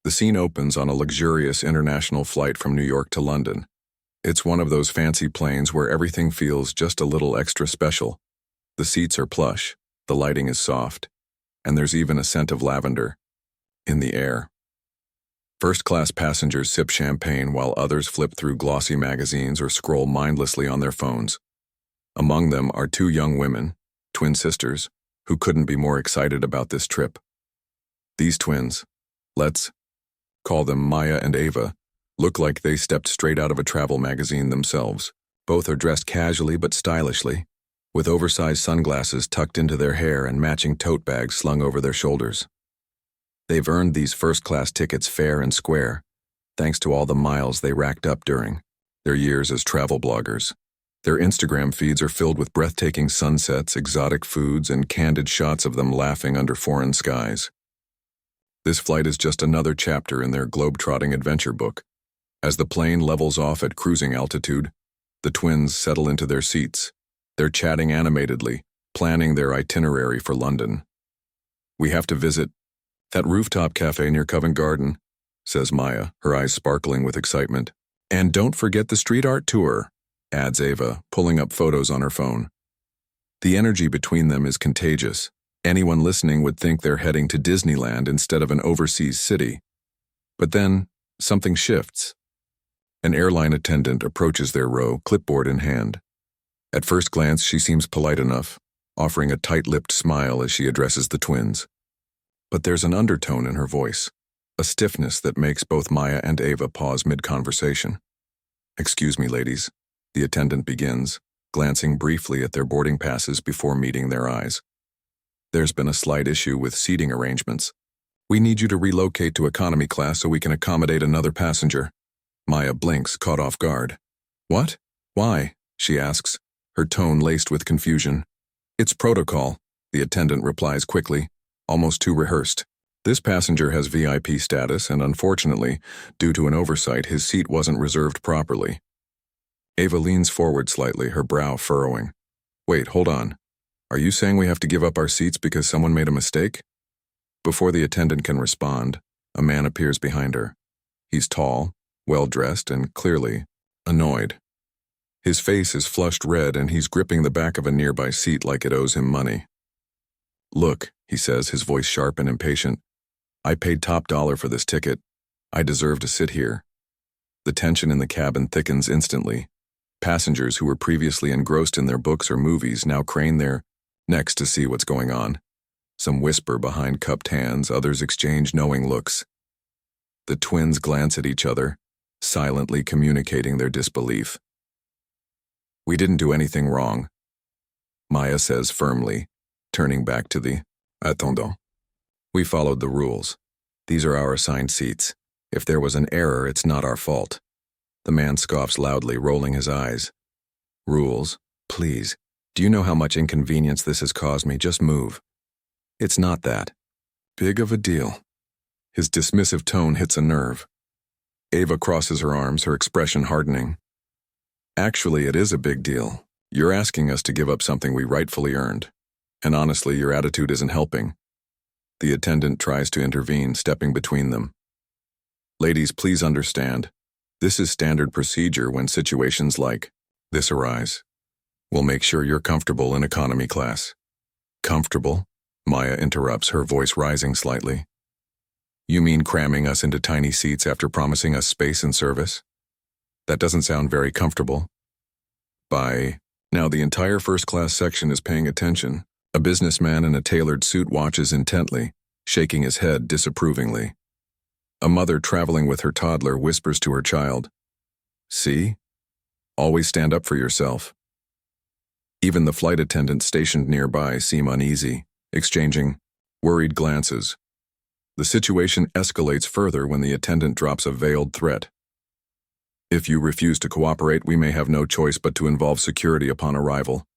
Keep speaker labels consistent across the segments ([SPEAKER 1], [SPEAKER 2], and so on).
[SPEAKER 1] The scene opens on a luxurious international flight from New York to London. It's one of those fancy planes where everything feels just a little extra special. The seats are plush, the lighting is soft, and there's even a scent of lavender in the air. First-class passengers sip champagne while others flip through glossy magazines or scroll mindlessly on their phones. Among them are two young women, twin sisters, who couldn't be more excited about this trip. These twins, let's call them Maya and Ava, look like they stepped straight out of a travel magazine themselves. Both are dressed casually but stylishly, with oversized sunglasses tucked into their hair and matching tote bags slung over their shoulders. They've earned these first-class tickets fair and square, thanks to all the miles they racked up during their years as travel bloggers. Their Instagram feeds are filled with breathtaking sunsets, exotic foods, and candid shots of them laughing under foreign skies. This flight is just another chapter in their globe-trotting adventure book. As the plane levels off at cruising altitude, the twins settle into their seats. They're chatting animatedly, planning their itinerary for London. "We have to visit that rooftop cafe near Covent Garden," says Maya, her eyes sparkling with excitement. "And don't forget the street art tour," adds Ava, pulling up photos on her phone. The energy between them is contagious. Anyone listening would think they're heading to Disneyland instead of an overseas city. But then, something shifts. An airline attendant approaches their row, clipboard in hand. At first glance, she seems polite enough, offering a tight-lipped smile as she addresses the twins. But there's an undertone in her voice, a stiffness that makes both Maya and Ava pause mid-conversation. "Excuse me, ladies," the attendant begins, glancing briefly at their boarding passes before meeting their eyes. "There's been a slight issue with seating arrangements. We need you to relocate to economy class so we can accommodate another passenger." Maya blinks, caught off guard. "What? Why?" she asks, her tone laced with confusion. "It's protocol," the attendant replies quickly, almost too rehearsed. "This passenger has VIP status, and unfortunately, due to an oversight, his seat wasn't reserved properly." Ava leans forward slightly, her brow furrowing. "Wait, hold on. Are you saying we have to give up our seats because someone made a mistake?" Before the attendant can respond, a man appears behind her. He's tall, well-dressed, and clearly annoyed. His face is flushed red, and he's gripping the back of a nearby seat like it owes him money. "Look," he says, his voice sharp and impatient. "I paid top dollar for this ticket. I deserve to sit here." The tension in the cabin thickens instantly. Passengers who were previously engrossed in their books or movies now crane their necks to see what's going on. Some whisper behind cupped hands, others exchange knowing looks. The twins glance at each other, silently communicating their disbelief. "We didn't do anything wrong," Maya says firmly, turning back to the attendant. "We followed the rules. These are our assigned seats. If there was an error, it's not our fault." The man scoffs loudly, rolling his eyes. "Rules? Please. Do you know how much inconvenience this has caused me? Just move." "It's not that big of a deal." His dismissive tone hits a nerve. Ava crosses her arms, her expression hardening. "Actually, it is a big deal. You're asking us to give up something we rightfully earned. And honestly, your attitude isn't helping." The attendant tries to intervene, stepping between them. "Ladies, please understand. This is standard procedure when situations like this arise. We'll make sure you're comfortable in economy class." "Comfortable?" Maya interrupts, her voice rising slightly. "You mean cramming us into tiny seats after promising us space and service? That doesn't sound very comfortable." Now the entire first-class section is paying attention. A businessman in a tailored suit watches intently, shaking his head disapprovingly. A mother traveling with her toddler whispers to her child, "See? Always stand up for yourself." Even the flight attendants stationed nearby seem uneasy, exchanging worried glances. The situation escalates further when the attendant drops a veiled threat. "If you refuse to cooperate, we may have no choice but to involve security upon arrival,"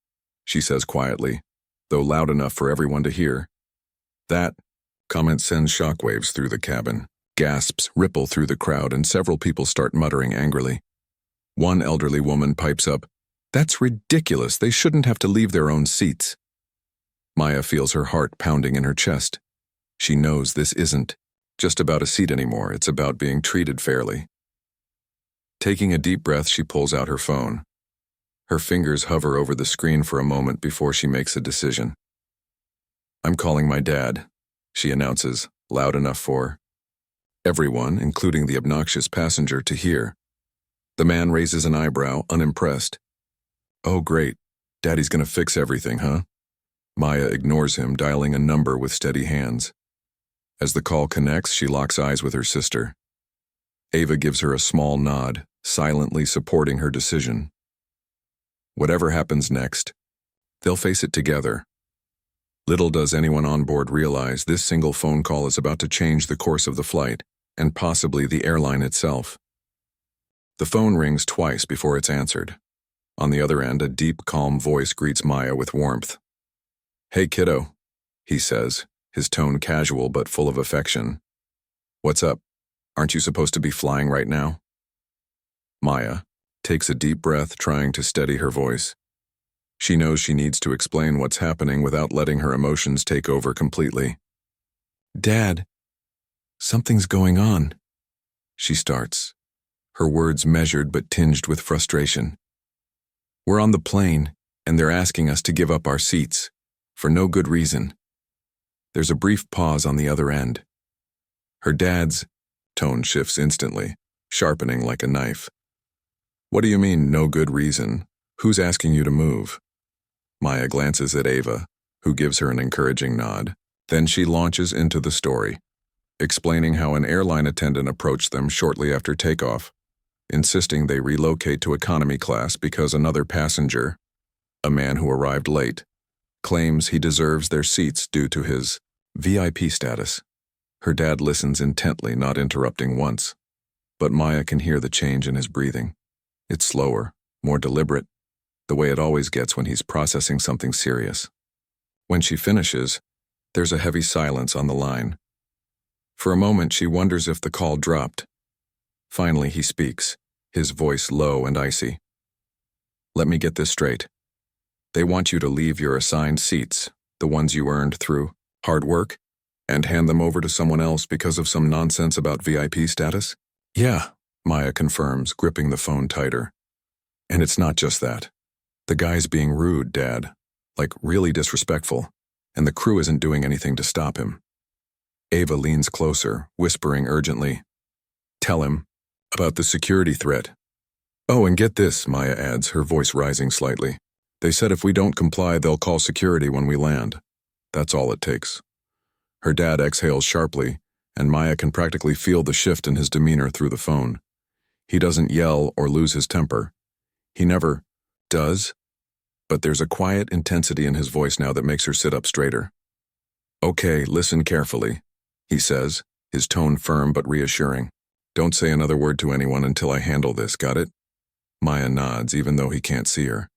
[SPEAKER 1] she says quietly, though loud enough for everyone to hear. That comment sends shockwaves through the cabin. Gasps ripple through the crowd, and several people start muttering angrily. One elderly woman pipes up, "That's ridiculous. They shouldn't have to leave their own seats." Maya feels her heart pounding in her chest. She knows this isn't just about a seat anymore, it's about being treated fairly. Taking a deep breath, she pulls out her phone. Her fingers hover over the screen for a moment before she makes a decision. "I'm calling my dad," she announces, loud enough for everyone, including the obnoxious passenger, to hear. The man raises an eyebrow, unimpressed. "Oh, great. Daddy's gonna fix everything, huh?" Maya ignores him, dialing a number with steady hands. As the call connects, she locks eyes with her sister. Ava gives her a small nod, silently supporting her decision. Whatever happens next, they'll face it together. Little does anyone on board realize this single phone call is about to change the course of the flight, and possibly the airline itself. The phone rings twice before it's answered. On the other end, a deep, calm voice greets Maya with warmth. "Hey, kiddo," he says, his tone casual but full of affection. "What's up? Aren't you supposed to be flying right now?" Maya takes a deep breath, trying to steady her voice. She knows she needs to explain what's happening without letting her emotions take over completely. "Dad, something's going on," she starts, her words measured but tinged with frustration. "We're on the plane, and they're asking us to give up our seats, for no good reason." There's a brief pause on the other end. Her dad's tone shifts instantly, sharpening like a knife. "What do you mean, no good reason? Who's asking you to move?" Maya glances at Ava, who gives her an encouraging nod. Then she launches into the story, explaining how an airline attendant approached them shortly after takeoff, insisting they relocate to economy class because another passenger, a man who arrived late, claims he deserves their seats due to his VIP status. Her dad listens intently, not interrupting once, but Maya can hear the change in his breathing. It's slower, more deliberate, the way it always gets when he's processing something serious. When she finishes, there's a heavy silence on the line. For a moment, she wonders if the call dropped. Finally, he speaks, his voice low and icy. "Let me get this straight. They want you to leave your assigned seats, the ones you earned through hard work, and hand them over to someone else because of some nonsense about VIP status?" "Yeah," Maya confirms, gripping the phone tighter. "And it's not just that. The guy's being rude, Dad, like really disrespectful, and the crew isn't doing anything to stop him." Ava leans closer, whispering urgently, "Tell him about the security threat." "Oh, and get this," Maya adds, her voice rising slightly. "They said if we don't comply, they'll call security when we land. That's all it takes." Her dad exhales sharply, and Maya can practically feel the shift in his demeanor through the phone. He doesn't yell or lose his temper. He never does, but there's a quiet intensity in his voice now that makes her sit up straighter. "Okay, listen carefully," he says, his tone firm but reassuring. "Don't say another word to anyone until I handle this, got it?" Maya nods, even though he can't see her.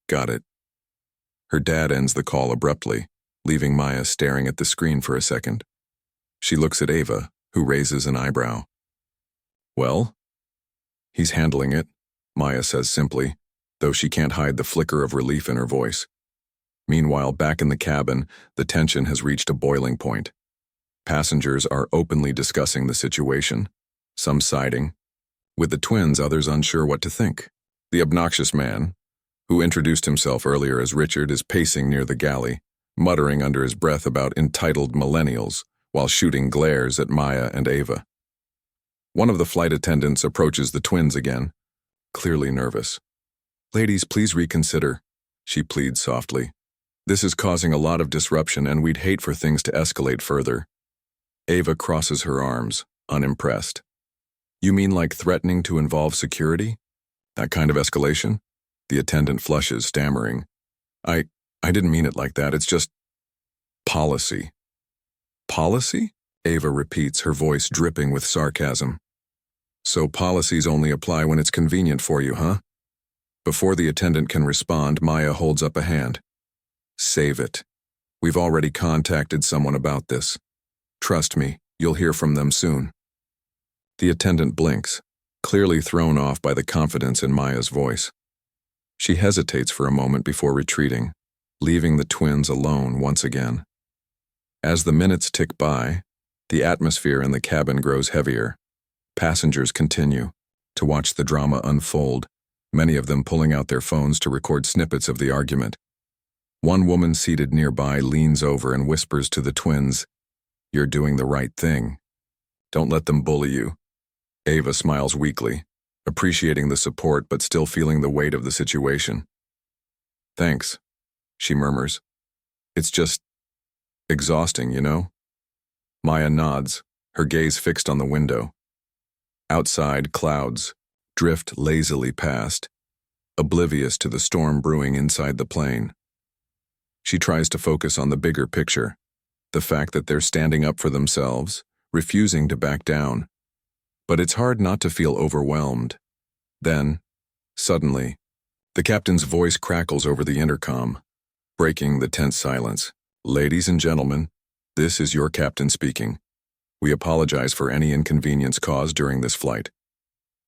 [SPEAKER 1] "Got it." Her dad ends the call abruptly, leaving Maya staring at the screen for a second. She looks at Ava, who raises an eyebrow. "Well?" "He's handling it," Maya says simply, though she can't hide the flicker of relief in her voice. Meanwhile, back in the cabin, the tension has reached a boiling point. Passengers are openly discussing the situation, some siding with the twins, others unsure what to think. The obnoxious man, who introduced himself earlier as Richard, is pacing near the galley, muttering under his breath about entitled millennials, while shooting glares at Maya and Ava. One of the flight attendants approaches the twins again, clearly nervous. "Ladies, please reconsider," she pleads softly. "This is causing a lot of disruption, and we'd hate for things to escalate further." Ava crosses her arms, unimpressed. "You mean like threatening to involve security? That kind of escalation?" The attendant flushes, stammering. I didn't mean it like that, it's just policy." "Policy?" Ava repeats, her voice dripping with sarcasm. "So policies only apply when it's convenient for you, huh?" Before the attendant can respond, Maya holds up a hand. "Save it. We've already contacted someone about this. Trust me, you'll hear from them soon." The attendant blinks, clearly thrown off by the confidence in Maya's voice. She hesitates for a moment before retreating, leaving the twins alone once again. As the minutes tick by, The atmosphere in the cabin grows heavier. Passengers continue to watch the drama unfold, many of them pulling out their phones to record snippets of the argument. One woman seated nearby leans over and whispers to the twins, "You're doing the right thing. Don't let them bully you." Ava smiles weakly, appreciating the support but still feeling the weight of the situation. "Thanks," she murmurs. "It's just exhausting, you know?" Maya nods, her gaze fixed on the window. Outside, clouds drift lazily past, oblivious to the storm brewing inside the plane. She tries to focus on the bigger picture, the fact that they're standing up for themselves, refusing to back down. But it's hard not to feel overwhelmed. Then, suddenly, the captain's voice crackles over the intercom, breaking the tense silence. "Ladies and gentlemen, this is your captain speaking. We apologize for any inconvenience caused during this flight.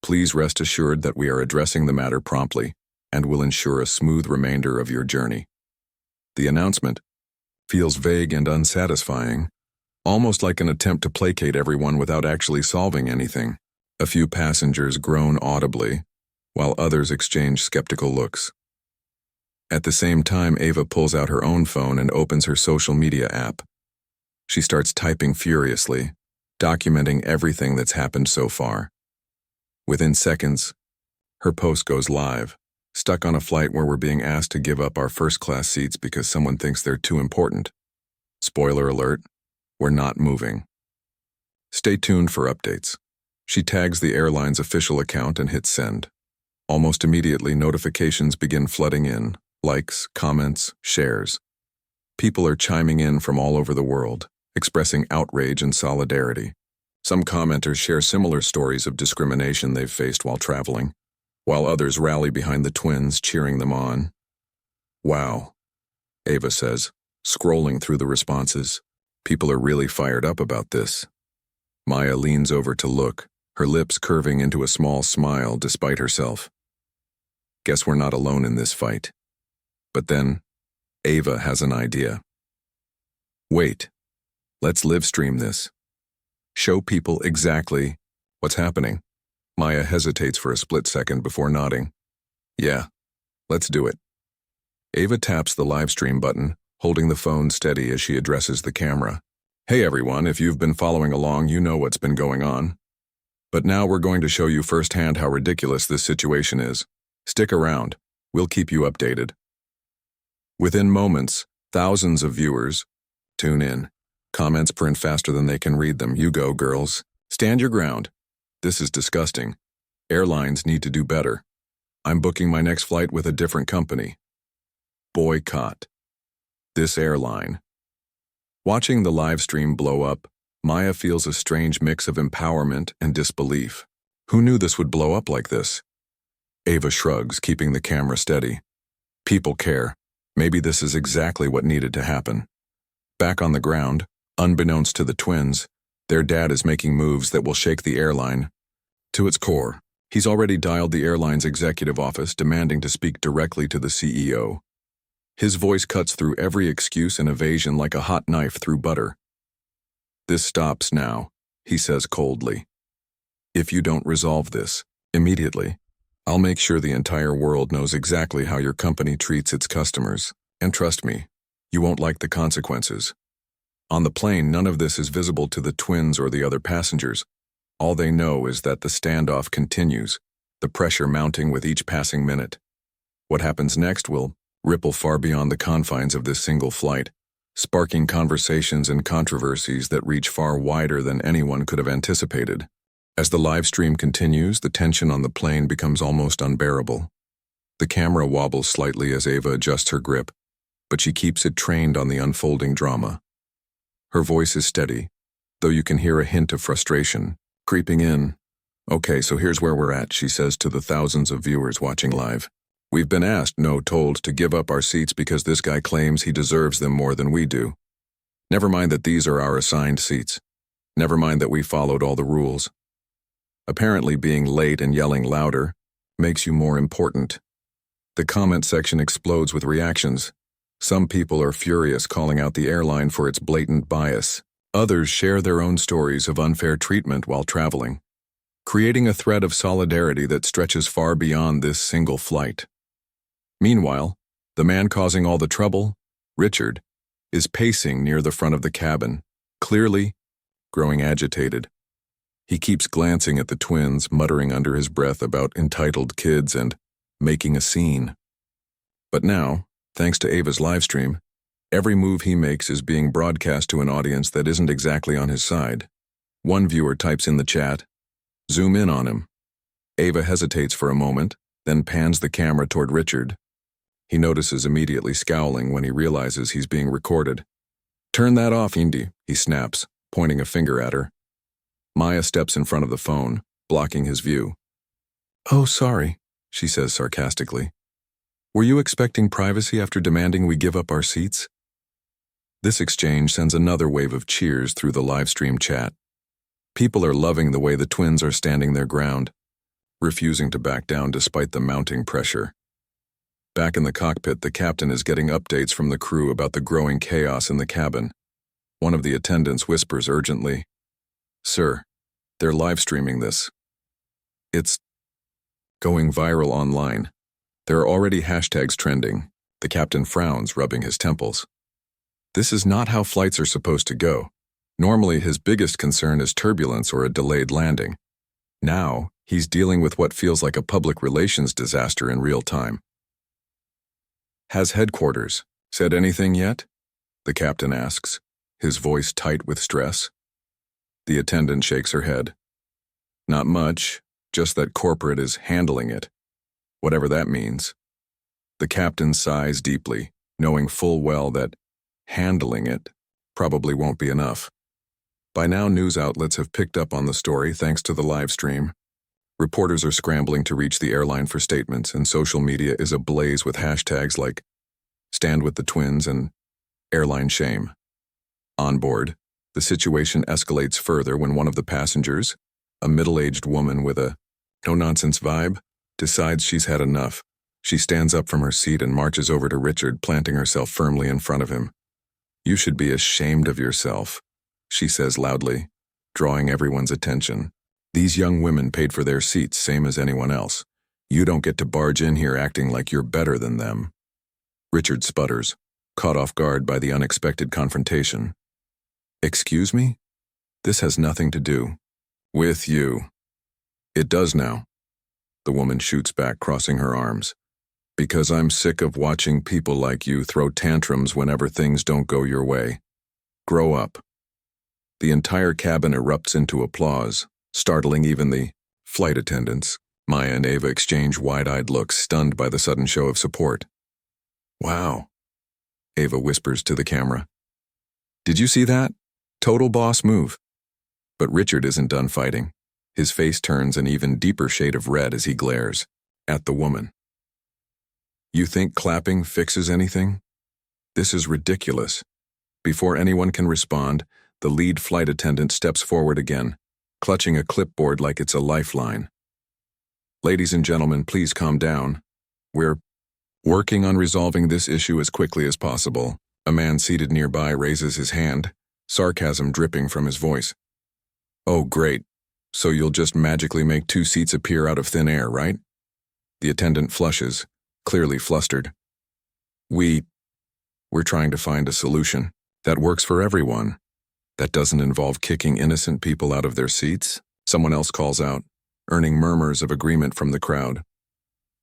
[SPEAKER 1] Please rest assured that we are addressing the matter promptly and will ensure a smooth remainder of your journey." The announcement feels vague and unsatisfying, almost like an attempt to placate everyone without actually solving anything. A few passengers groan audibly, while others exchange skeptical looks. At the same time, Ava pulls out her own phone and opens her social media app. She starts typing furiously, documenting everything that's happened so far. Within seconds, her post goes live. "Stuck on a flight where we're being asked to give up our first-class seats because someone thinks they're too important. Spoiler alert, we're not moving. Stay tuned for updates." She tags the airline's official account and hits send. Almost immediately, notifications begin flooding in, likes, comments, shares. People are chiming in from all over the world, expressing outrage and solidarity. Some commenters share similar stories of discrimination they've faced while traveling, while others rally behind the twins, cheering them on. "Wow," Ava says, scrolling through the responses. "People are really fired up about this." Maya leans over to look, her lips curving into a small smile despite herself. Guess we're not alone in this fight. But then, Ava has an idea. "Wait, let's live stream this. Show people exactly what's happening." Maya hesitates for a split second before nodding. "Yeah, let's do it." Ava taps the live stream button, holding the phone steady as she addresses the camera. "Hey everyone, if you've been following along, you know what's been going on. But now we're going to show you firsthand how ridiculous this situation is. Stick around, we'll keep you updated." Within moments, thousands of viewers tune in. Comments print faster than they can read them. "You go, girls. Stand your ground. This is disgusting. Airlines need to do better. I'm booking my next flight with a different company. Boycott this airline." Watching the live stream blow up, Maya feels a strange mix of empowerment and disbelief. Who knew this would blow up like this? Ava shrugs, keeping the camera steady. People care. Maybe this is exactly what needed to happen. Back on the ground, unbeknownst to the twins, their dad is making moves that will shake the airline to its core. He's already dialed the airline's executive office, demanding to speak directly to the CEO. His voice cuts through every excuse and evasion like a hot knife through butter. "This stops now," he says coldly. "If you don't resolve this immediately, I'll make sure the entire world knows exactly how your company treats its customers. And trust me, you won't like the consequences." On the plane, none of this is visible to the twins or the other passengers. All they know is that the standoff continues, the pressure mounting with each passing minute. What happens next will ripple far beyond the confines of this single flight, sparking conversations and controversies that reach far wider than anyone could have anticipated. As the live stream continues, the tension on the plane becomes almost unbearable. The camera wobbles slightly as Ava adjusts her grip, but she keeps it trained on the unfolding drama. Her voice is steady, though you can hear a hint of frustration creeping in. "Okay, so here's where we're at," she says to the thousands of viewers watching live. "We've been asked, no told, to give up our seats because this guy claims he deserves them more than we do. Never mind that these are our assigned seats. Never mind that we followed all the rules. Apparently being late and yelling louder makes you more important." The comment section explodes with reactions. Some people are furious, calling out the airline for its blatant bias. Others share their own stories of unfair treatment while traveling, creating a thread of solidarity that stretches far beyond this single flight. Meanwhile, the man causing all the trouble, Richard, is pacing near the front of the cabin, clearly growing agitated. He keeps glancing at the twins, muttering under his breath about entitled kids and making a scene. But now, thanks to Ava's livestream, every move he makes is being broadcast to an audience that isn't exactly on his side. One viewer types in the chat, "Zoom in on him." Ava hesitates for a moment, then pans the camera toward Richard. He notices immediately scowling when he realizes he's being recorded. "Turn that off, Indy," he snaps, pointing a finger at her. Maya steps in front of the phone, blocking his view. "Oh, sorry," she says sarcastically. "Were you expecting privacy after demanding we give up our seats?" This exchange sends another wave of cheers through the livestream chat. People are loving the way the twins are standing their ground, refusing to back down despite the mounting pressure. Back in the cockpit, the captain is getting updates from the crew about the growing chaos in the cabin. One of the attendants whispers urgently, "Sir, they're live streaming this. It's going viral online. There are already hashtags trending." The captain frowns, rubbing his temples. This is not how flights are supposed to go. Normally, his biggest concern is turbulence or a delayed landing. Now, he's dealing with what feels like a public relations disaster in real time. "Has headquarters said anything yet?" the captain asks, his voice tight with stress. The attendant shakes her head. "Not much, just that corporate is handling it, whatever that means." The captain sighs deeply, knowing full well that handling it probably won't be enough. By now, news outlets have picked up on the story thanks to the live stream. Reporters are scrambling to reach the airline for statements, and social media is ablaze with hashtags like "Stand with the Twins" and "Airline Shame." On board, the situation escalates further when one of the passengers, a middle-aged woman with a no-nonsense vibe, decides she's had enough. She stands up from her seat and marches over to Richard, planting herself firmly in front of him. "You should be ashamed of yourself," she says loudly, drawing everyone's attention. "These young women paid for their seats, same as anyone else. You don't get to barge in here acting like you're better than them." Richard sputters, caught off guard by the unexpected confrontation. "Excuse me? This has nothing to do with you." "It does now," the woman shoots back, crossing her arms. "Because I'm sick of watching people like you throw tantrums whenever things don't go your way. Grow up." The entire cabin erupts into applause, startling even the flight attendants. Maya and Ava exchange wide-eyed looks, stunned by the sudden show of support. "Wow," Ava whispers to the camera. "Did you see that? Total boss move." But Richard isn't done fighting. His face turns an even deeper shade of red as he glares at the woman. "You think clapping fixes anything? This is ridiculous." Before anyone can respond, the lead flight attendant steps forward again, clutching a clipboard like it's a lifeline. "Ladies and gentlemen, please calm down. We're working on resolving this issue as quickly as possible." A man seated nearby raises his hand, sarcasm dripping from his voice. "Oh, great. So you'll just magically make 2 seats appear out of thin air, right?" The attendant flushes, clearly flustered. We're trying to find a solution that works for everyone, that doesn't involve kicking innocent people out of their seats," someone else calls out, earning murmurs of agreement from the crowd.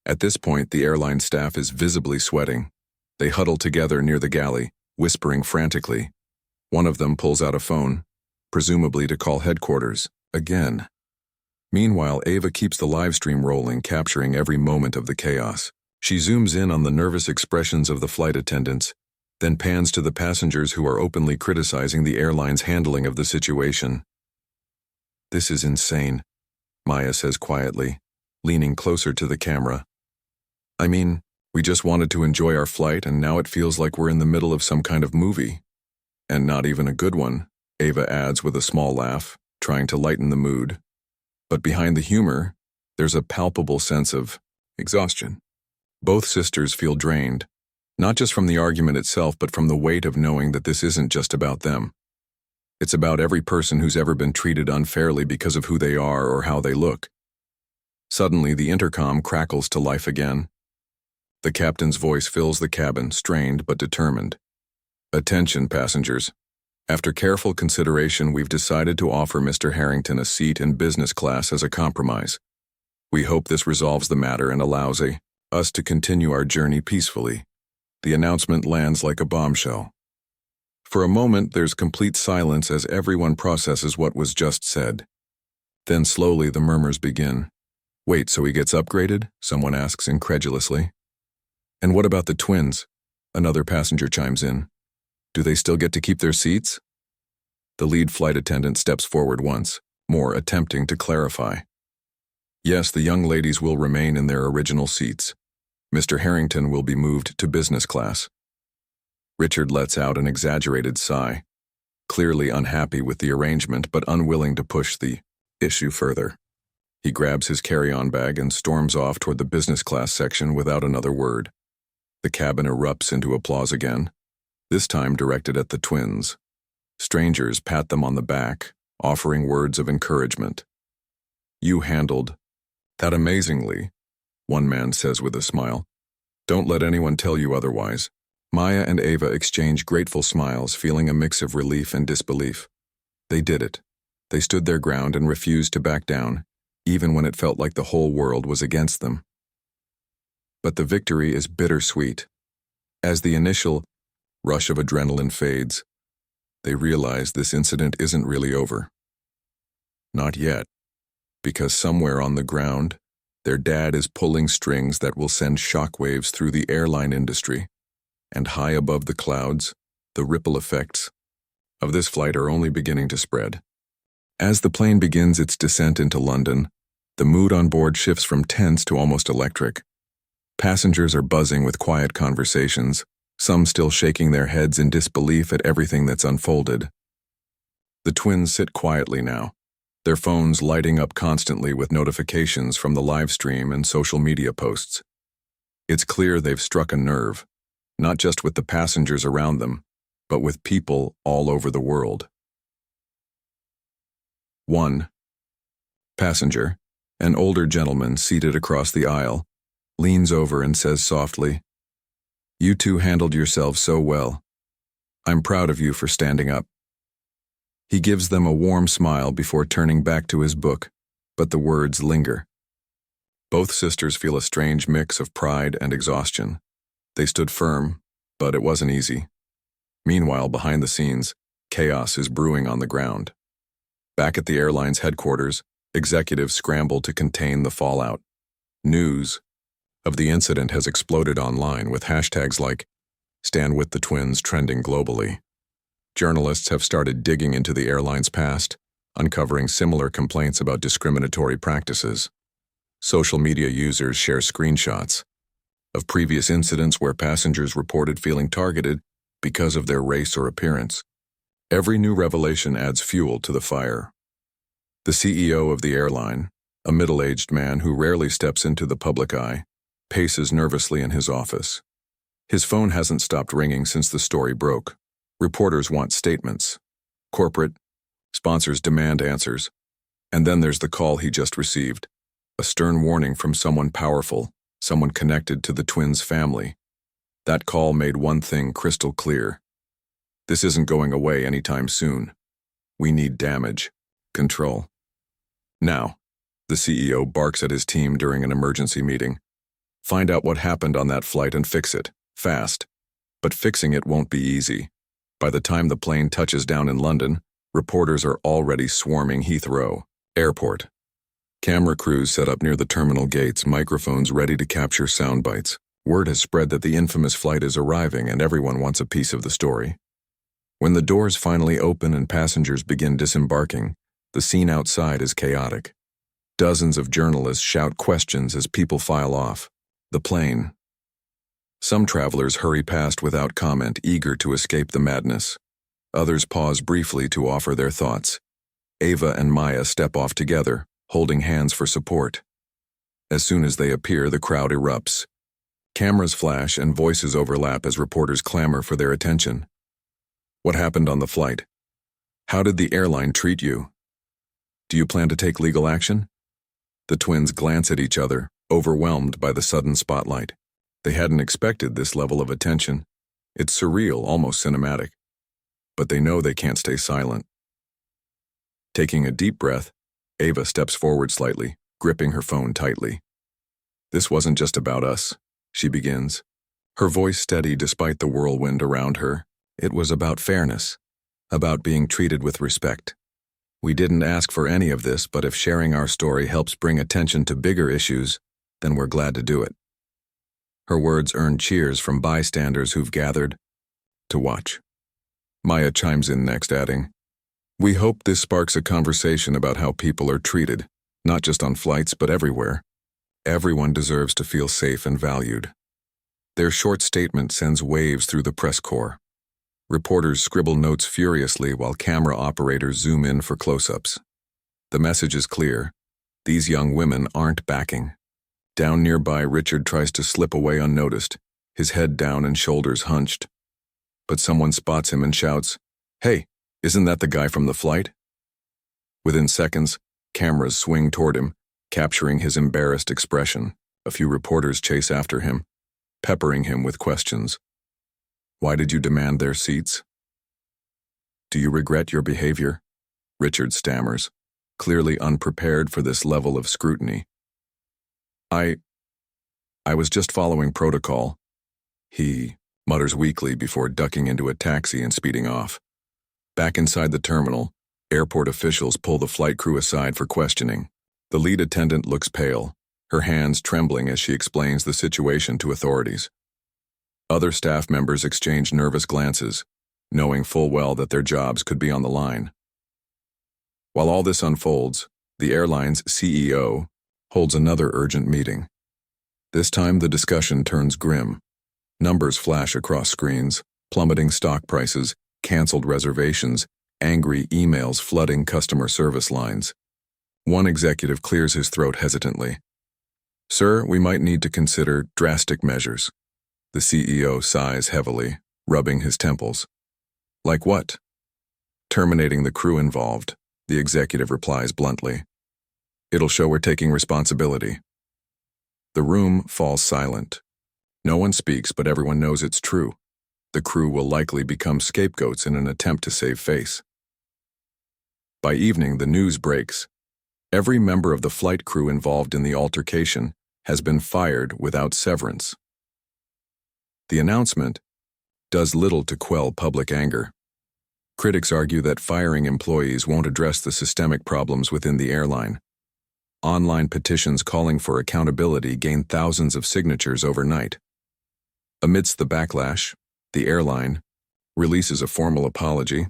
[SPEAKER 1] At this point, the airline staff is visibly sweating. They huddle together near the galley, whispering frantically. One of them pulls out a phone, presumably to call headquarters, again. Meanwhile, Ava keeps the live stream rolling, capturing every moment of the chaos. She zooms in on the nervous expressions of the flight attendants, then pans to the passengers who are openly criticizing the airline's handling of the situation. "This is insane," Maya says quietly, leaning closer to the camera. "I mean, we just wanted to enjoy our flight, and now it feels like we're in the middle of some kind of movie. And not even a good one," Ava adds with a small laugh, trying to lighten the mood. But behind the humor, there's a palpable sense of exhaustion. Both sisters feel drained, not just from the argument itself, but from the weight of knowing that this isn't just about them. It's about every person who's ever been treated unfairly because of who they are or how they look. Suddenly, the intercom crackles to life again. The captain's voice fills the cabin, strained but determined. Attention, passengers. After careful consideration, we've decided to offer Mr. Harrington a seat in business class as a compromise. We hope this resolves the matter and allows us to continue our journey peacefully. The announcement lands like a bombshell. For a moment, there's complete silence as everyone processes what was just said. Then slowly the murmurs begin. Wait, so he gets upgraded? Someone asks incredulously. And what about the twins? Another passenger chimes in. Do they still get to keep their seats? The lead flight attendant steps forward once more, attempting to clarify. Yes, the young ladies will remain in their original seats. Mr. Harrington will be moved to business class. Richard lets out an exaggerated sigh, clearly unhappy with the arrangement but unwilling to push the issue further. He grabs his carry-on bag and storms off toward the business class section without another word. The cabin erupts into applause again, this time directed at the twins. Strangers pat them on the back, offering words of encouragement. You handled that amazingly, one man says with a smile. Don't let anyone tell you otherwise. Maya and Ava exchange grateful smiles, feeling a mix of relief and disbelief. They did it. They stood their ground and refused to back down, even when it felt like the whole world was against them. But the victory is bittersweet. As the initial rush of adrenaline fades, they realize this incident isn't really over. Not yet, because somewhere on the ground, their dad is pulling strings that will send shockwaves through the airline industry. And high above the clouds, the ripple effects of this flight are only beginning to spread. As the plane begins its descent into London, the mood on board shifts from tense to almost electric. Passengers are buzzing with quiet conversations, some still shaking their heads in disbelief at everything that's unfolded. The twins sit quietly now, their phones lighting up constantly with notifications from the live stream and social media posts. It's clear they've struck a nerve, not just with the passengers around them, but with people all over the world. 1. Passenger, an older gentleman seated across the aisle, leans over and says softly, "You two handled yourselves so well. I'm proud of you for standing up." He gives them a warm smile before turning back to his book, but the words linger. Both sisters feel a strange mix of pride and exhaustion. They stood firm, but it wasn't easy. Meanwhile, behind the scenes, chaos is brewing on the ground. Back at the airline's headquarters, executives scramble to contain the fallout. News of the incident has exploded online with hashtags like "Stand with the Twins" trending globally. Journalists have started digging into the airline's past, uncovering similar complaints about discriminatory practices. Social media users share screenshots of previous incidents where passengers reported feeling targeted because of their race or appearance. Every new revelation adds fuel to the fire. The CEO of the airline, a middle-aged man who rarely steps into the public eye, paces nervously in his office. His phone hasn't stopped ringing since the story broke. Reporters want statements. Corporate sponsors demand answers. And then there's the call he just received, a stern warning from someone powerful, someone connected to the twins' family. That call made one thing crystal clear. This isn't going away anytime soon. We need damage control. Now, the CEO barks at his team during an emergency meeting. Find out what happened on that flight and fix it, fast. But fixing it won't be easy. By the time the plane touches down in London, reporters are already swarming Heathrow Airport. Camera crews set up near the terminal gates, microphones ready to capture sound bites. Word has spread that the infamous flight is arriving and everyone wants a piece of the story. When the doors finally open and passengers begin disembarking, the scene outside is chaotic. Dozens of journalists shout questions as people file off the plane. Some travelers hurry past without comment, eager to escape the madness. Others pause briefly to offer their thoughts. Ava and Maya step off together, holding hands for support. As soon as they appear, the crowd erupts. Cameras flash and voices overlap as reporters clamor for their attention. What happened on the flight? How did the airline treat you? Do you plan to take legal action? The twins glance at each other, overwhelmed by the sudden spotlight. They hadn't expected this level of attention. It's surreal, almost cinematic. But they know they can't stay silent. Taking a deep breath, Ava steps forward slightly, gripping her phone tightly. This wasn't just about us, she begins, her voice steady despite the whirlwind around her. It was about fairness, about being treated with respect. We didn't ask for any of this, but if sharing our story helps bring attention to bigger issues, then we're glad to do it. Her words earn cheers from bystanders who've gathered to watch. Maya chimes in next, adding, "We hope this sparks a conversation about how people are treated, not just on flights but everywhere. Everyone deserves to feel safe and valued." Their short statement sends waves through the press corps. Reporters scribble notes furiously while camera operators zoom in for close-ups. The message is clear. These young women aren't backing. Down nearby, Richard tries to slip away unnoticed, his head down and shoulders hunched. But someone spots him and shouts, "Hey, isn't that the guy from the flight?" Within seconds, cameras swing toward him, capturing his embarrassed expression. A few reporters chase after him, peppering him with questions. Why did you demand their seats? Do you regret your behavior? Richard stammers, clearly unprepared for this level of scrutiny. I was just following protocol, he mutters weakly before ducking into a taxi and speeding off. Back inside the terminal, airport officials pull the flight crew aside for questioning. The lead attendant looks pale, her hands trembling as she explains the situation to authorities. Other staff members exchange nervous glances, knowing full well that their jobs could be on the line. While all this unfolds, the airline's CEO holds another urgent meeting. This time the discussion turns grim. Numbers flash across screens, plummeting stock prices, canceled reservations, angry emails flooding customer service lines. One executive clears his throat hesitantly. "Sir, we might need to consider drastic measures." The CEO sighs heavily, rubbing his temples. "Like what?" "Terminating the crew involved," the executive replies bluntly. "It'll show we're taking responsibility." The room falls silent. No one speaks, but everyone knows it's true. The crew will likely become scapegoats in an attempt to save face. By evening, the news breaks. Every member of the flight crew involved in the altercation has been fired without severance. The announcement does little to quell public anger. Critics argue that firing employees won't address the systemic problems within the airline. Online petitions calling for accountability gain thousands of signatures overnight. Amidst the backlash, the airline releases a formal apology.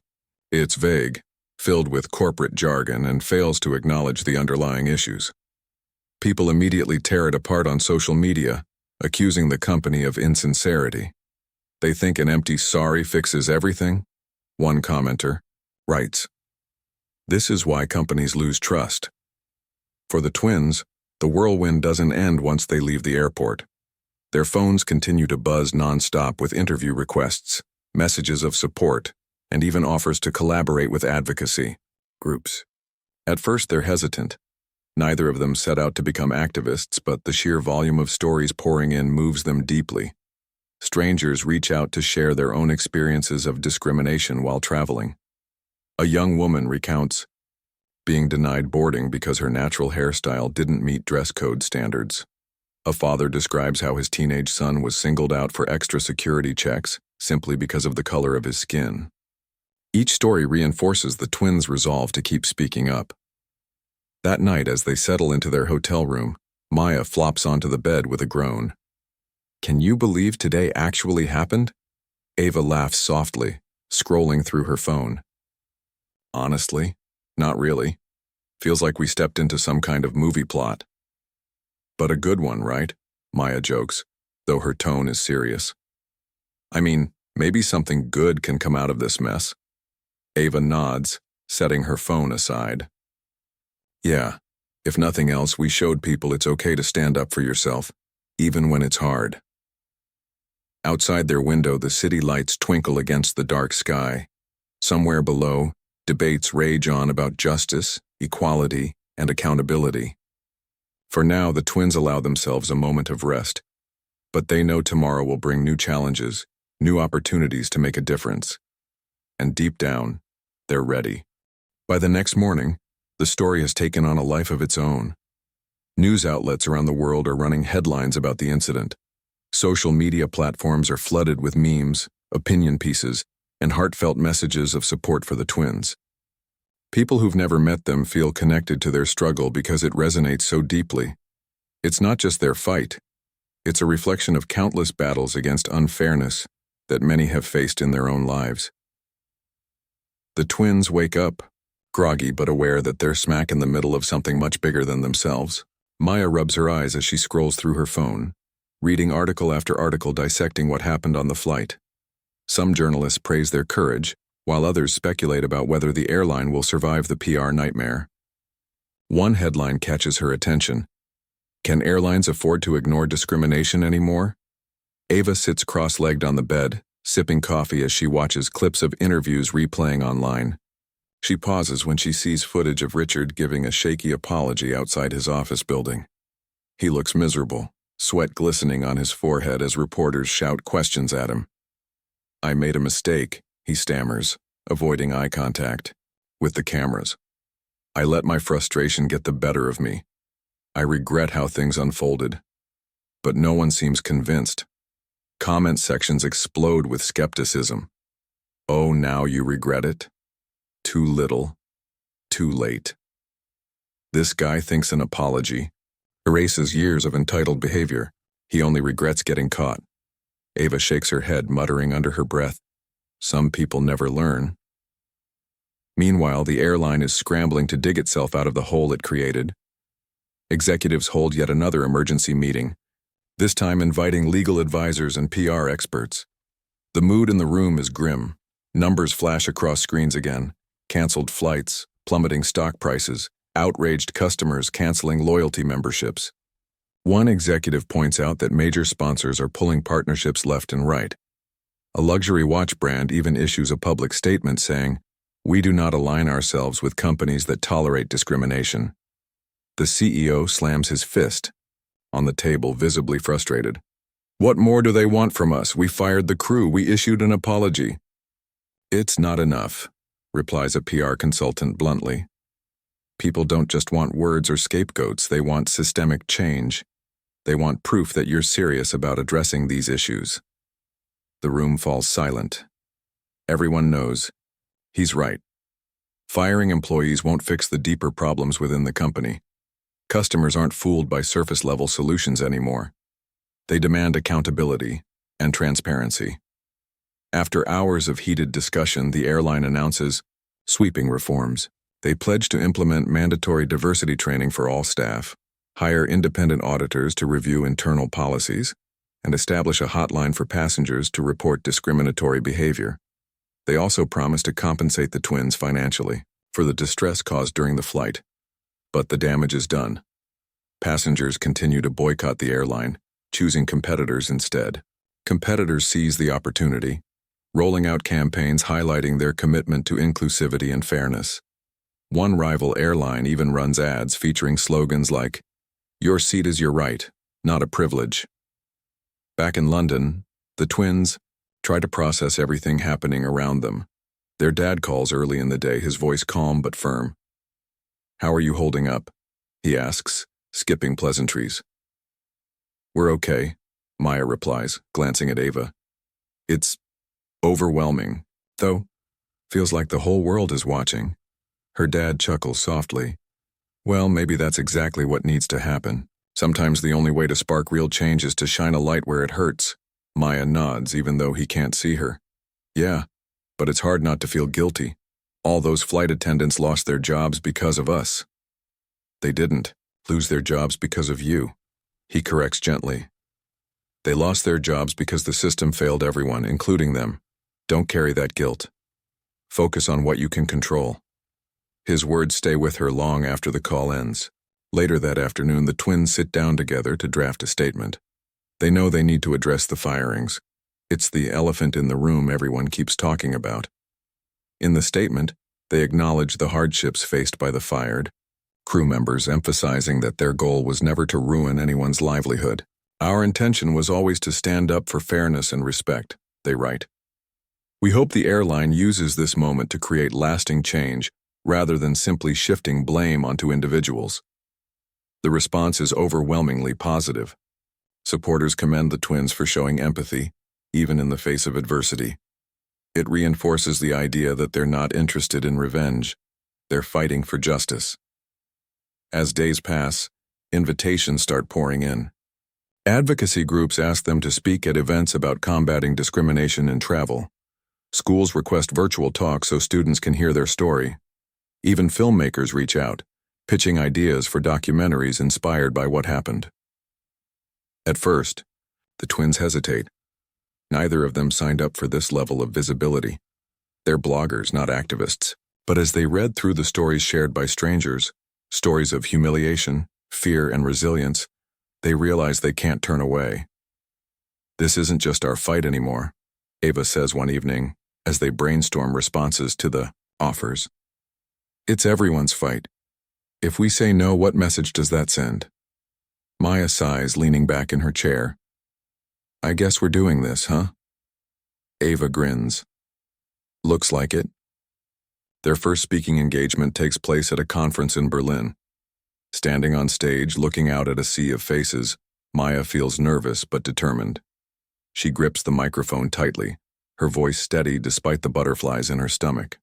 [SPEAKER 1] It's vague, filled with corporate jargon, and fails to acknowledge the underlying issues. People immediately tear it apart on social media, accusing the company of insincerity. They think an empty sorry fixes everything? One commenter writes, "This is why companies lose trust." For the twins, the whirlwind doesn't end once they leave the airport. Their phones continue to buzz nonstop with interview requests, messages of support, and even offers to collaborate with advocacy groups. At first, they're hesitant. Neither of them set out to become activists, but the sheer volume of stories pouring in moves them deeply. Strangers reach out to share their own experiences of discrimination while traveling. A young woman recounts being denied boarding because her natural hairstyle didn't meet dress code standards. A father describes how his teenage son was singled out for extra security checks simply because of the color of his skin. Each story reinforces the twins' resolve to keep speaking up. That night, as they settle into their hotel room, Maya flops onto the bed with a groan. "Can you believe today actually happened?" Ava laughs softly, scrolling through her phone. "Honestly, not really. Feels like we stepped into some kind of movie plot." "But a good one, right?" Maya jokes, though her tone is serious. "I mean, maybe something good can come out of this mess." Ava nods, setting her phone aside. "Yeah, if nothing else, we showed people it's okay to stand up for yourself, even when it's hard." Outside their window, the city lights twinkle against the dark sky. Somewhere below, Debates rage on about justice, equality, and accountability. For now, the twins allow themselves a moment of rest, but they know tomorrow will bring new challenges, new opportunities to make a difference. And deep down, they're ready. By the next morning, the story has taken on a life of its own. News outlets around the world are running headlines about the incident. Social media platforms are flooded with memes, opinion pieces, and heartfelt messages of support for the twins. People who've never met them feel connected to their struggle because it resonates so deeply. It's not just their fight. It's a reflection of countless battles against unfairness that many have faced in their own lives. The twins wake up, groggy but aware that they're smack in the middle of something much bigger than themselves. Maya rubs her eyes as she scrolls through her phone, reading article after article dissecting what happened on the flight. Some journalists praise their courage, while others speculate about whether the airline will survive the PR nightmare. One headline catches her attention. Can airlines afford to ignore discrimination anymore? Ava sits cross-legged on the bed, sipping coffee as she watches clips of interviews replaying online. She pauses when she sees footage of Richard giving a shaky apology outside his office building. He looks miserable, sweat glistening on his forehead as reporters shout questions at him. "I made a mistake," he stammers, avoiding eye contact with the cameras. "I let my frustration get the better of me. I regret how things unfolded." But no one seems convinced. Comment sections explode with skepticism. "Oh, now you regret it? Too little, too late." This guy thinks an apology erases years of entitled behavior. He only regrets getting caught. Ava shakes her head, muttering under her breath, "Some people never learn." Meanwhile, the airline is scrambling to dig itself out of the hole it created. Executives hold yet another emergency meeting, this time inviting legal advisors and PR experts. The mood in the room is grim. Numbers flash across screens again. Canceled flights, plummeting stock prices, outraged customers canceling loyalty memberships. One executive points out that major sponsors are pulling partnerships left and right. A luxury watch brand even issues a public statement saying, "We do not align ourselves with companies that tolerate discrimination." The CEO slams his fist on the table, visibly frustrated. "What more do they want from us? We fired the crew. We issued an apology." "It's not enough," replies a PR consultant bluntly. "People don't just want words or scapegoats, they want systemic change. They want proof that you're serious about addressing these issues." The room falls silent. Everyone knows he's right. Firing employees won't fix the deeper problems within the company. Customers aren't fooled by surface-level solutions anymore. They demand accountability and transparency. After hours of heated discussion, the airline announces sweeping reforms. They pledge to implement mandatory diversity training for all staff, hire independent auditors to review internal policies, and establish a hotline for passengers to report discriminatory behavior. They also promise to compensate the twins financially for the distress caused during the flight. But the damage is done. Passengers continue to boycott the airline, choosing competitors instead. Competitors seize the opportunity, rolling out campaigns highlighting their commitment to inclusivity and fairness. One rival airline even runs ads featuring slogans like, "Your seat is your right, not a privilege." Back in London, the twins try to process everything happening around them. Their dad calls early in the day, his voice calm but firm. "How are you holding up?" he asks, skipping pleasantries. "We're okay," Maya replies, glancing at Ava. "It's overwhelming, though. Feels like the whole world is watching." Her dad chuckles softly. "Well, maybe that's exactly what needs to happen. Sometimes the only way to spark real change is to shine a light where it hurts." Maya nods, even though he can't see her. "Yeah, but it's hard not to feel guilty. All those flight attendants lost their jobs because of us." "They didn't lose their jobs because of you," he corrects gently. "They lost their jobs because the system failed everyone, including them. Don't carry that guilt. Focus on what you can control." His words stay with her long after the call ends. Later that afternoon, the twins sit down together to draft a statement. They know they need to address the firings. It's the elephant in the room everyone keeps talking about. In the statement, They acknowledge the hardships faced by the fired, crew members emphasizing that their goal was never to ruin anyone's livelihood. Our intention was always to stand up for fairness and respect, they write. We hope the airline uses this moment to create lasting change rather than simply shifting blame onto individuals. The response is overwhelmingly positive. Supporters commend the twins for showing empathy, even in the face of adversity. It reinforces the idea that they're not interested in revenge. They're fighting for justice. As days pass, invitations start pouring in. Advocacy groups ask them to speak at events about combating discrimination in travel. Schools request virtual talks so students can hear their story. Even filmmakers reach out, pitching ideas for documentaries inspired by what happened. At first, the twins hesitate. Neither of them signed up for this level of visibility. They're bloggers, not activists. But as they read through the stories shared by strangers, stories of humiliation, fear, and resilience, they realize they can't turn away. This isn't just our fight anymore, Ava says one evening as they brainstorm responses to the offers. It's everyone's fight. If we say no, what message does that send? Maya sighs, leaning back in her chair. I guess we're doing this, huh? Ava grins. Looks like it. Their first speaking engagement takes place at a conference in Berlin. Standing on stage, looking out at a sea of faces, Maya feels nervous but determined. She grips the microphone tightly, her voice steady despite the butterflies in her stomach.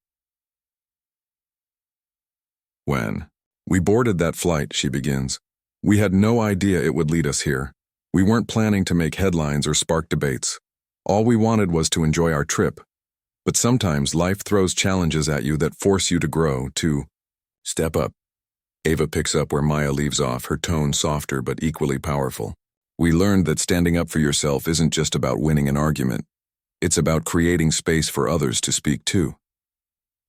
[SPEAKER 1] When we boarded that flight, she begins, we had no idea it would lead us here. We weren't planning to make headlines or spark debates. All we wanted was to enjoy our trip. But sometimes life throws challenges at you that force you to grow, to step up. Ava picks up where Maya leaves off, her tone softer but equally powerful. We learned that standing up for yourself isn't just about winning an argument. It's about creating space for others to speak too.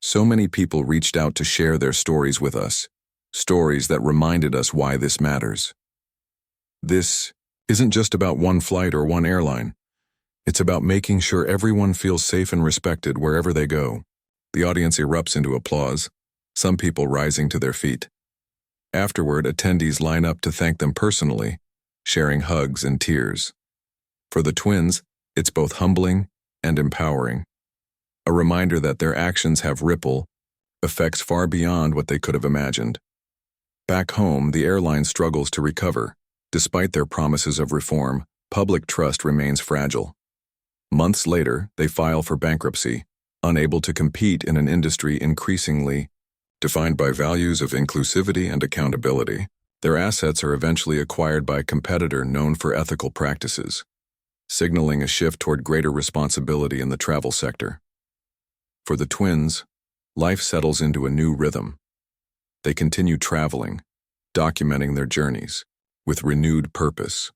[SPEAKER 1] So many people reached out to share their stories with us, stories that reminded us why this matters. This isn't just about one flight or one airline. It's about making sure everyone feels safe and respected wherever they go. The audience erupts into applause, some people rising to their feet. Afterward, attendees line up to thank them personally, sharing hugs and tears. For the twins, it's both humbling and empowering. A reminder that their actions have ripple effects far beyond what they could have imagined. Back home, the airline struggles to recover. Despite their promises of reform, public trust remains fragile. Months later, they file for bankruptcy, unable to compete in an industry increasingly defined by values of inclusivity and accountability. Their assets are eventually acquired by a competitor known for ethical practices, signaling a shift toward greater responsibility in the travel sector. For the twins, life settles into a new rhythm. They continue traveling, documenting their journeys, with renewed purpose.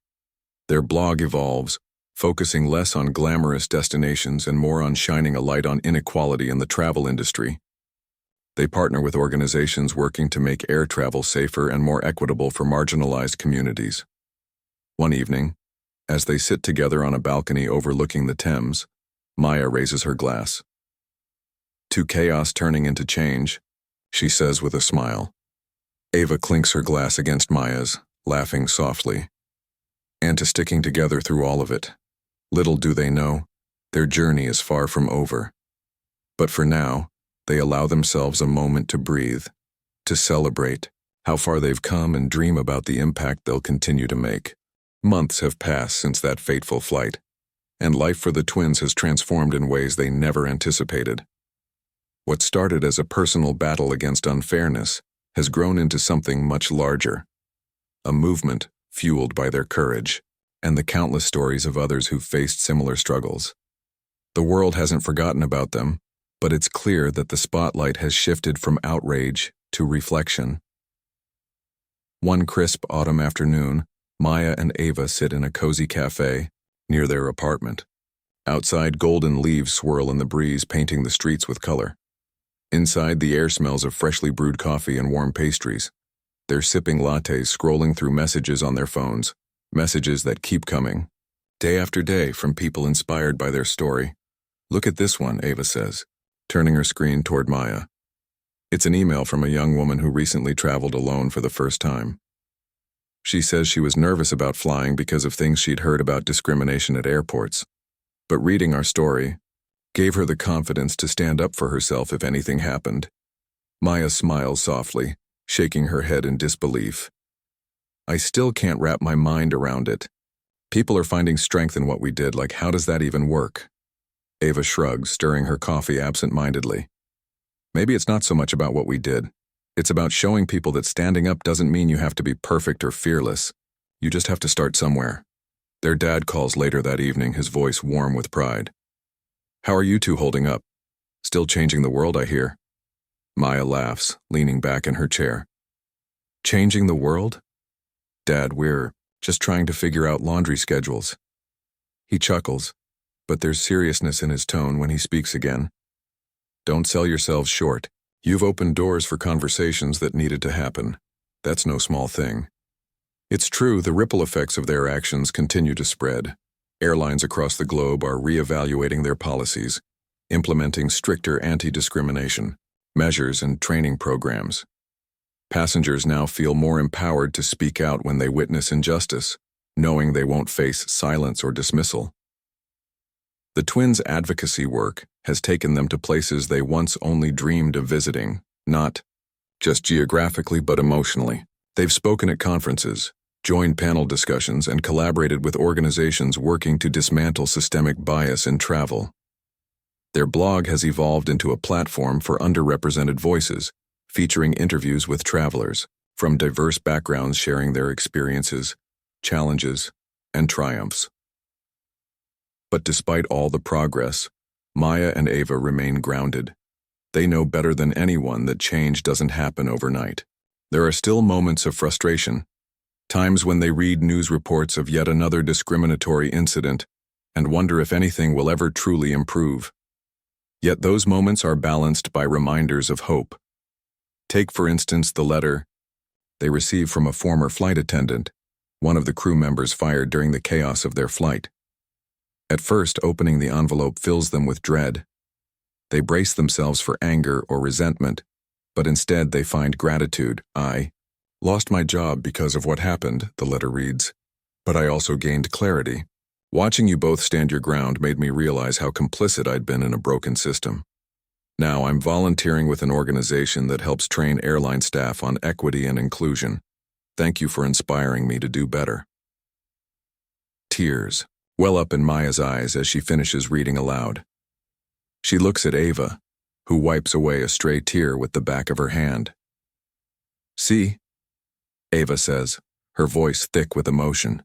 [SPEAKER 1] Their blog evolves, focusing less on glamorous destinations and more on shining a light on inequality in the travel industry. They partner with organizations working to make air travel safer and more equitable for marginalized communities. One evening, as they sit together on a balcony overlooking the Thames, Maya raises her glass. To chaos turning into change, she says with a smile. Ava clinks her glass against Maya's, laughing softly. And to sticking together through all of it. Little do they know, their journey is far from over. But for now, they allow themselves a moment to breathe, to celebrate how far they've come and dream about the impact they'll continue to make. Months have passed since that fateful flight, and life for the twins has transformed in ways they never anticipated. What started as a personal battle against unfairness has grown into something much larger, a movement fueled by their courage and the countless stories of others who've faced similar struggles. The world hasn't forgotten about them, but it's clear that the spotlight has shifted from outrage to reflection. One crisp autumn afternoon, Maya and Ava sit in a cozy cafe near their apartment. Outside, golden leaves swirl in the breeze, painting the streets with color. Inside, the air smells of freshly brewed coffee and warm pastries. They're sipping lattes, scrolling through messages on their phones, messages that keep coming, day after day, from people inspired by their story. Look at this one, Ava says, turning her screen toward Maya. It's an email from a young woman who recently traveled alone for the first time. She says she was nervous about flying because of things she'd heard about discrimination at airports. But reading our story gave her the confidence to stand up for herself if anything happened. Maya smiles softly, shaking her head in disbelief. I still can't wrap my mind around it. People are finding strength in what we did, like how does that even work? Ava shrugs, stirring her coffee absent-mindedly. Maybe it's not so much about what we did. It's about showing people that standing up doesn't mean you have to be perfect or fearless. You just have to start somewhere. Their dad calls later that evening, his voice warm with pride. How are you two holding up? Still changing the world, I hear. Maya laughs, leaning back in her chair. Changing the world? Dad, we're just trying to figure out laundry schedules. He chuckles, but there's seriousness in his tone when he speaks again. Don't sell yourselves short. You've opened doors for conversations that needed to happen. That's no small thing. It's true, the ripple effects of their actions continue to spread. Airlines across the globe are reevaluating their policies, implementing stricter anti-discrimination measures and training programs. Passengers now feel more empowered to speak out when they witness injustice, knowing they won't face silence or dismissal. The twins' advocacy work has taken them to places they once only dreamed of visiting, not just geographically but emotionally. They've spoken at conferences, joined panel discussions, and collaborated with organizations working to dismantle systemic bias in travel. Their blog has evolved into a platform for underrepresented voices, featuring interviews with travelers from diverse backgrounds sharing their experiences, challenges, and triumphs. But despite all the progress, Maya and Ava remain grounded. They know better than anyone that change doesn't happen overnight. There are still moments of frustration, times when they read news reports of yet another discriminatory incident and wonder if anything will ever truly improve. Yet those moments are balanced by reminders of hope. Take, for instance, the letter they receive from a former flight attendant, one of the crew members fired during the chaos of their flight. At first, opening the envelope fills them with dread. They brace themselves for anger or resentment, but instead they find gratitude. I lost my job because of what happened, the letter reads, but I also gained clarity. Watching you both stand your ground made me realize how complicit I'd been in a broken system. Now I'm volunteering with an organization that helps train airline staff on equity and inclusion. Thank you for inspiring me to do better. Tears well up in Maya's eyes as she finishes reading aloud. She looks at Ava, who wipes away a stray tear with the back of her hand. See? Ava says, her voice thick with emotion.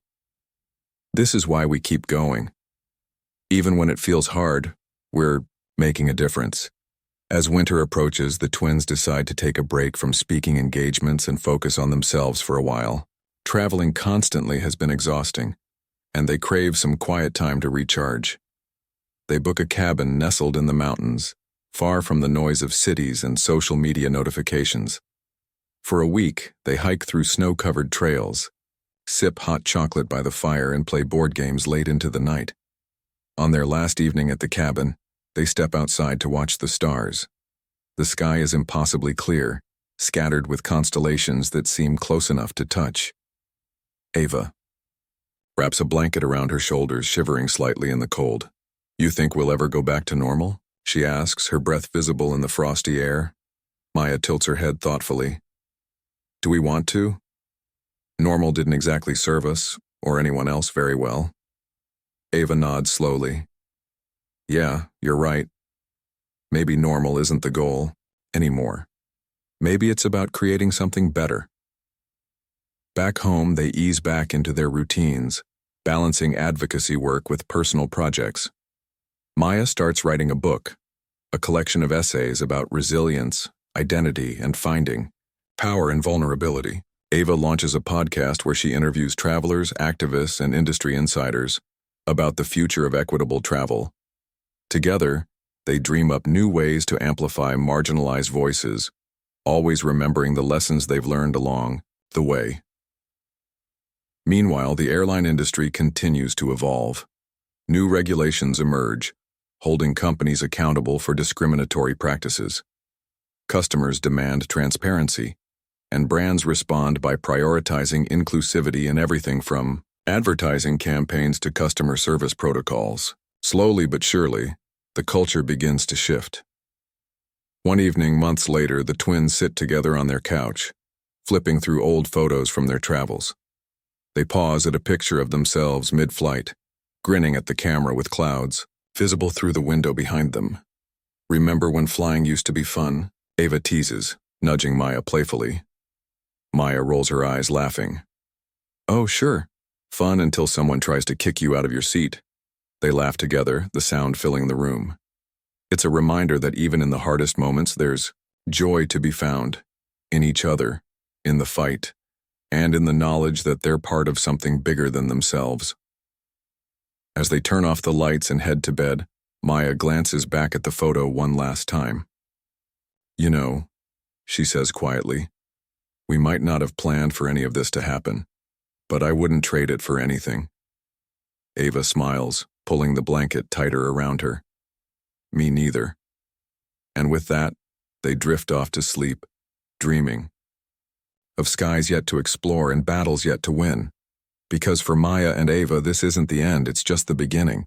[SPEAKER 1] This is why we keep going. Even when it feels hard, we're making a difference. As winter approaches, the twins decide to take a break from speaking engagements and focus on themselves for a while. Traveling constantly has been exhausting, and they crave some quiet time to recharge. They book a cabin nestled in the mountains, far from the noise of cities and social media notifications. For a week, they hike through snow-covered trails, sip hot chocolate by the fire, and play board games late into the night. On their last evening at the cabin, they step outside to watch the stars. The sky is impossibly clear, scattered with constellations that seem close enough to touch. Ava wraps a blanket around her shoulders, shivering slightly in the cold. You think we'll ever go back to normal? She asks, her breath visible in the frosty air. Maya tilts her head thoughtfully. Do we want to? Normal didn't exactly serve us, or anyone else, very well. Ava nods slowly. Yeah, you're right. Maybe normal isn't the goal anymore. Maybe it's about creating something better. Back home, they ease back into their routines, balancing advocacy work with personal projects. Maya starts writing a book, a collection of essays about resilience, identity, and finding power in vulnerability. Ava launches a podcast where she interviews travelers, activists, and industry insiders about the future of equitable travel. Together, they dream up new ways to amplify marginalized voices, always remembering the lessons they've learned along the way. Meanwhile, the airline industry continues to evolve. New regulations emerge, holding companies accountable for discriminatory practices. Customers demand transparency, and brands respond by prioritizing inclusivity in everything from advertising campaigns to customer service protocols. Slowly but surely, the culture begins to shift. One evening, months later, the twins sit together on their couch, flipping through old photos from their travels. They pause at a picture of themselves mid-flight, grinning at the camera with clouds visible through the window behind them. "Remember when flying used to be fun?" Ava teases, nudging Maya playfully. Maya rolls her eyes, laughing. "Oh, sure. Fun until someone tries to kick you out of your seat." They laugh together, the sound filling the room. It's a reminder that even in the hardest moments, there's joy to be found in each other, in the fight, and in the knowledge that they're part of something bigger than themselves. As they turn off the lights and head to bed, Maya glances back at the photo one last time. "You know," she says quietly, "we might not have planned for any of this to happen, but I wouldn't trade it for anything." Ava smiles, pulling the blanket tighter around her. "Me neither." And with that, they drift off to sleep, dreaming of skies yet to explore and battles yet to win. Because for Maya and Ava, this isn't the end, it's just the beginning.